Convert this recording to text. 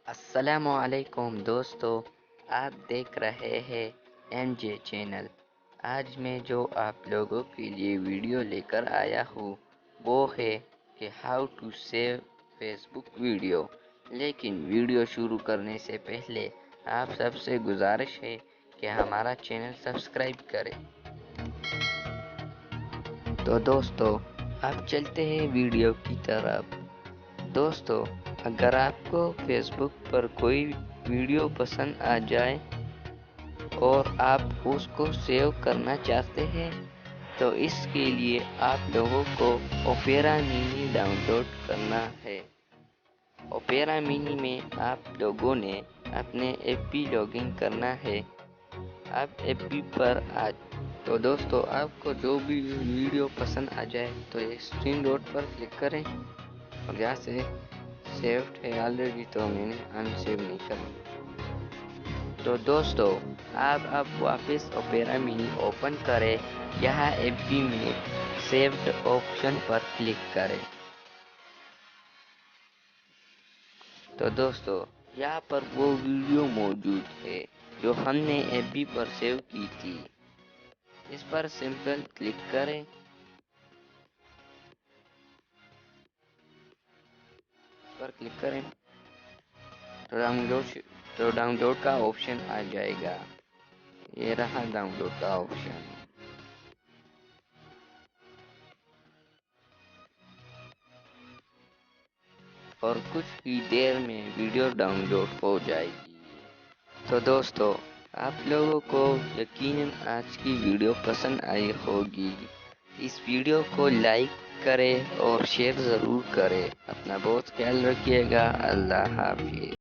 السلام علیکم دوستو، آپ دیکھ رہے ہیں این جے چینل۔ آج میں جو آپ لوگوں کے لیے ویڈیو لے کر آیا ہوں وہ ہے کہ how to save Facebook video. لیکن ویڈیو شروع کرنے سے پہلے آپ سب سے گزارش ہے کہ ہمارا چینل سبسکرائب کریں۔ تو دوستو اب چلتے ہیں ویڈیو کی طرف۔ دوستو اگر آپ کو فیس بک پر کوئی ویڈیو پسند آ جائے اور آپ اس کو سیو کرنا چاہتے ہیں تو اس کے لیے آپ لوگوں کو اوپیرا مینی ڈاؤن لوڈ کرنا ہے۔ اوپیرا مینی میں آپ لوگوں نے اپنے ایپ پی لاگ ان کرنا ہے۔ اب ایپ پی پر تو دوستو آپ کو جو بھی ویڈیو پسند آ جائے تو اسکرین ڈاٹ پر کلک کریں اور یہاں سے سیوڈ ہے آلریڈی تو میں نے ان سیو نہیں کرنا۔ تو دوستو آپ اب واپس اوپیرا مینی اوپن کریں، یہاں ایپ پی میں سیوڈ آپشن پر کلک کریں۔ تو دوستو یہاں پر وہ ویڈیو موجود ہے جو ہم نے ایپ پی پر سیو کی تھی، اس پر سمپل کلک کریں۔ تو ڈاؤن لوڈ کا آپشن آ جائے گا، یہ رہا ڈاؤن لوڈ کا آپشن۔ اور کچھ ہی دیر میں ویڈیو ڈاؤن لوڈ ہو جائے گی۔ تو دوستو آپ لوگوں کو یقیناً آج کی ویڈیو پسند آئی ہوگی۔ اس ویڈیو کو لائک کریں اور شیئر ضرور کریں۔ اپنا بہت خیال رکھیے گا۔ اللہ حافظ۔